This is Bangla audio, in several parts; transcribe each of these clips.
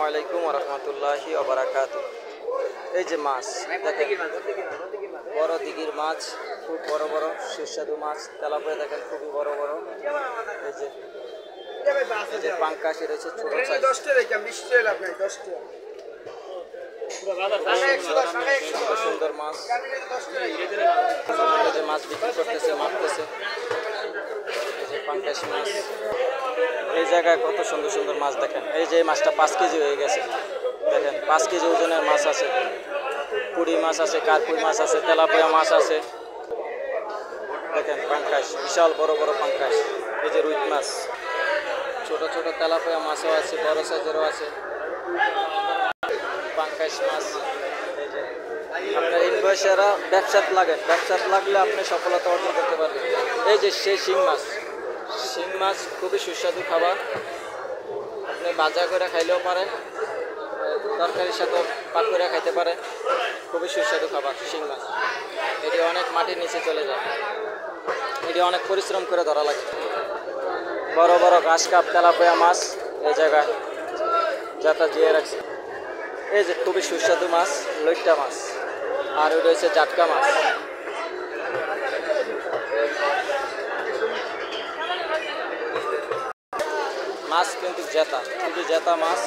আলাইকুম ওয়া রাহমাতুল্লাহি ওয়া বারাকাতুহু। এই যে মাছ দেখেন, বড় দিঘির মাছ, খুব বড় বড় সুস্বাদু মাছ। তেলাপিয়া দেখেন খুবই বড় বড়। এই যে পাঙ্কাশ রয়েছে ছোট সাইজ। সুন্দর মাছ, এই যে মাছ বিক্রি করতেছে, মারতেছে। এই যে পাঙ্কাশ মাছ, এই জায়গায় কত সুন্দর সুন্দর মাছ দেখেন। এই যে মাছটা 5 কেজি হয়ে গেছে, দেখেন 5 কেজি ওজনের মাছ আছে। পুঁটি মাছ আছে, কার্পুই মাছ আছে, তেলাপিয়া মাছ আছে। দেখেন পাঙ্কাশ, বিশাল বড় বড় পাঙ্কাশ। এই যে রুই মাছ, ছোট ছোট তেলাপিয়া মাছও আছে, বড় সাইজেরও আছে। পাঙ্কাশ মাছ। এই যে আপনার ইনভয়েসাররা ব্যবসাত লাগলে আপনি সফলতা অর্জন করতে পারবেন। এই যে সেই শিং মাছ, শিং মাছ খুবই সুস্বাদু খাবার। আপনি ভাজা করে খাইলেও পারেন, তরকারির সাথে পাক করে খাইতে পারেন। খুবই সুস্বাদু খাবার শিং মাছ। এটি অনেক মাটির নিচে চলে যায়, এটি অনেক পরিশ্রম করে ধরা লাগে। বড় বড় ঘাস কাপ তেলাপিয়া মাছ এই জায়গায় যাতা জিয়ে রাখছে। এই যে খুবই সুস্বাদু মাছ লইট্টা মাছ, আর ওই রয়েছে জাটকা মাছ। মাছ কিন্তু জেতা, খুবই জেতা মাছ।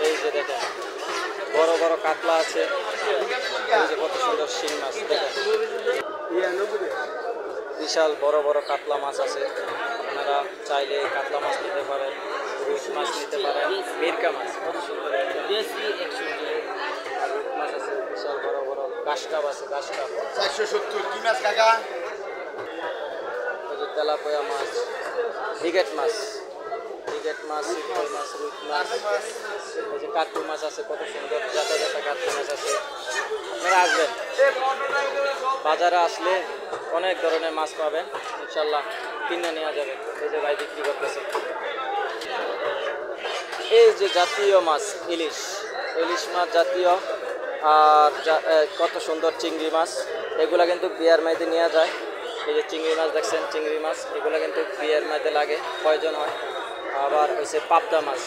এই যে দেখেন বড় বড় কাতলা আছে। এই যে কত সুন্দর শিং মাছ দেখেন, বিশাল বড় বড় কাতলা মাছ আছে। আপনারা চাইলে কাতলা মাছ নিতে পারেন, রুই মাছ নিতে পারেন, মিরকা মাছ কত সুন্দর মাছ আছে। বিশাল বড় বড় ঘাস কাপ আছে, ঘাস কাপ 470 কি মাছ কাকা? এই যে তেলাপিয়া মাছ, ব্রিগেড মাছ, ব্রিগেড মাছ, শীতল মাছ, রুই মাছ। এই যে কার্পু মাছ আছে, কত সুন্দর জাতা জাতা কার্পু মাছ আছে। আপনারা আসবেন, বাজারে আসলে অনেক ধরনের মাছ পাবেন, ইনশাল্লাহ কিনে নেওয়া যাবে। এই যে ভাই বিক্রি করতেছে। এই যে জাতীয় মাছ ইলিশ, ইলিশ মাছ জাতীয়। আর কত সুন্দর চিংড়ি মাছ, এগুলা কিন্তু বিয়ার মাইতে নেওয়া যায়। এই যে চিংড়ি মাছ দেখছেন, চিংড়ি মাছ এগুলো কিন্তু বিয়ার মাইতে লাগে, প্রয়োজন হয়। আবার হচ্ছে পাবদা মাছ,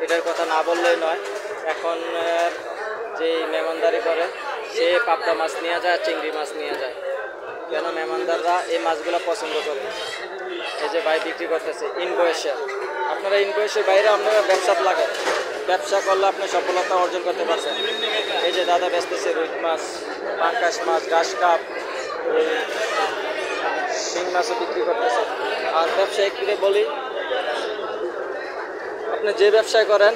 এটার কথা না বললেই নয়। এখন যে মেহমানদারি করে সে পাবদা মাছ নিয়ে যায়, চিংড়ি মাছ নিয়ে যায়। কেন মেহমানদাররা এই মাছগুলো পছন্দ করে। এই যে ভাই বিক্রি করতেছে ইনভয়েসার। আপনারা ইনভয়েসের বাইরে আপনারা ব্যবসাত লাগে, ব্যবসা করলে আপনি সফলতা অর্জন করতে পারছেন। এই যে দাদা বেচতেছে রুই মাছ, পাঙ্কাশ মাছ, ঘাস কাপ, শিং মাছও বিক্রি করতেছে। আর ব্যবসায়িককে বলি, আপনি যে ব্যবসায় করেন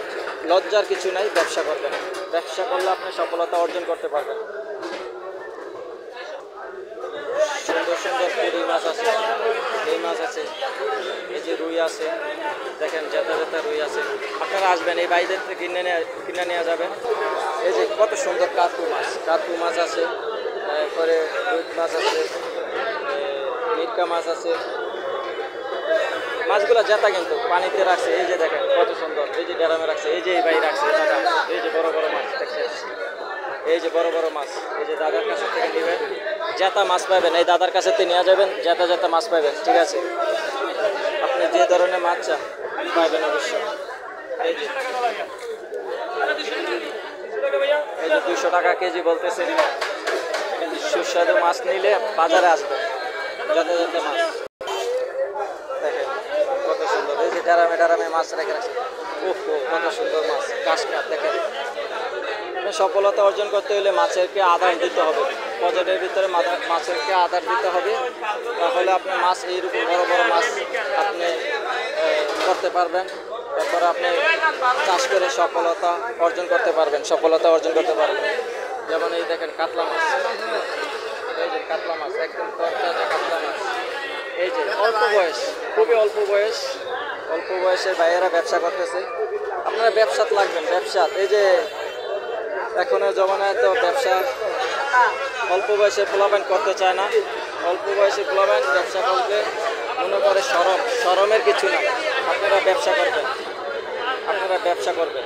লজ্জার কিছু নাই, ব্যবসা করবেন। ব্যবসা করলে আপনি সফলতা অর্জন করতে পারবেন। সুন্দর সুন্দর পুঁটি মাছ আছে, এই মাছ আছে, এই যে রুই আছে দেখেন, জেতা জেতা রুই আছে। আপনারা আসবেন, এই বাইদের থেকে কিনে নেওয়া যাবে। এই যে কত সুন্দর কার্পু মাছ, কার্পু মাছ আছে, এরপরে রুই মাছ আছে, মিরকা মাছ আছে। মাছগুলো জেতা কিন্তু পানিতে রাখছে। এই যে দেখেন কত সুন্দর, এই যে ড্রামে রাখছে, এই যে এই ভাই রাখছে দাদা। এই যে বড় বড় মাছ দেখছেন, এই যে বড় বড় মাছ। এই যে দাদার কাছে থেকে নেবেন, জেতা মাছ পাবেন। এই দাদার কাছে থেকে নিয়ে যাবেন, জেতা জেতা মাছ পাবেন। ঠিক আছে, আপনি যে ধরনের মাছ চান পাবেন অবশ্যই। এই যে 200 টাকা কেজি বলতেছে। সুস্বাদু মাছ নিলে বাজারে আসবে, জেতা জেতা মাছ দেখেন কত সুন্দর। এই যে ড্রামে ড্রামে মাছ রেখে রাখছে। ওহো কত সুন্দর মাছ, ঘাস কাপ দেখেন। সফলতা অর্জন করতে হলে মাছেরকে আধার দিতে হবে, বাজেটের ভিতরে মাছেরকে আধার দিতে হবে। তাহলে আপনি মাছ এইরকম বড় বড় মাছ আপনি করতে পারবেন। তারপরে আপনি চাষ করে সফলতা অর্জন করতে পারবেন, সফলতা অর্জন করতে পারবেন। যেমন এই দেখেন কাতলা মাছ, এই যে কাতলা মাছ একদম তরতাজা কাতলা মাছ। এই যে অল্প বয়স, খুবই অল্প বয়স, অল্প বয়সের ভাইয়েরা ব্যবসা করতেছে। আপনারা ব্যবসাত লাগবেন, ব্যবসাত। এই যে এখনের জমানায় তো ব্যবসা অল্প বয়সে পোলাপান করতে চায় না। অল্প বয়সে পোলাপান ব্যবসা করলে মনে করে শরমের কিছু না। আপনারা ব্যবসা করবেন, আপনারা ব্যবসা করবেন,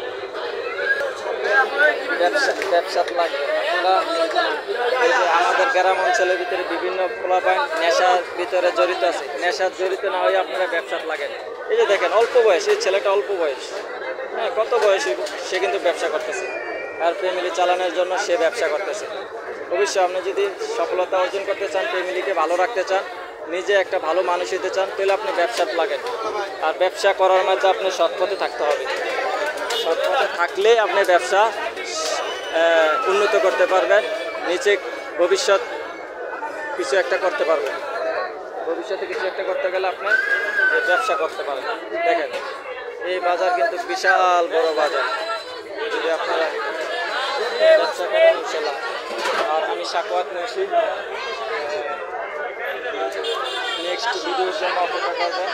ব্যবসাত লাগবে। আপনারা এই যে আমাদের গ্রাম অঞ্চলের ভিতরে বিভিন্ন পোলাপান নেশার ভিতরে জড়িত আছে, নেশার জড়িত না হয়ে আপনারা ব্যবসাত লাগেন। এই যে দেখেন অল্প বয়স, এই ছেলেটা অল্প বয়স, হ্যাঁ, কত বয়সী সে কিন্তু ব্যবসা করতেছে, আর ফ্যামিলি চালানোর জন্য সে ব্যবসা করতেছে। অবশ্যই আপনি যদি সফলতা অর্জন করতে চান, ফ্যামিলিকে ভালো রাখতে চান, নিজে একটা ভালো মানুষ হতে চান, তাহলে আপনি ব্যবসাতে লাগেন। আর ব্যবসা করার মধ্যে আপনি সৎ পথে থাকতে হবে। সৎ পথে থাকলে আপনি ব্যবসা উন্নত করতে পারবেন, নিচে ভবিষ্যৎ কিছু একটা করতে পারবেন। ভবিষ্যতে কিছু একটা করতে গেলে আপনি ব্যবসা করতে পারবেন। দেখেন এই বাজার কিন্তু বিশাল বড় বাজার, যদি আপনারা ব্যবসা করেন ইনশাল্লাহ। আর আমি সাকওয়াত নিয়েছি, নেক্সট ভিডিওর জন্য অপেক্ষা করবেন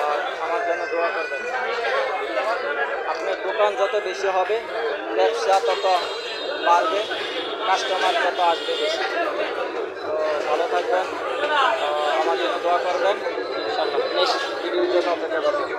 আর আমার জন্য দোয়া করবেন। আপনার দোকান যত বেশি হবে, ব্যবসা তত বাড়বে, কাস্টমার তত আসবে বেশি। তো ভালো থাকবেন, আমার জন্য দোয়া করবেন ইনশাল্লাহ। নেক্সট ভিডিওর জন্য অপেক্ষা করবেন।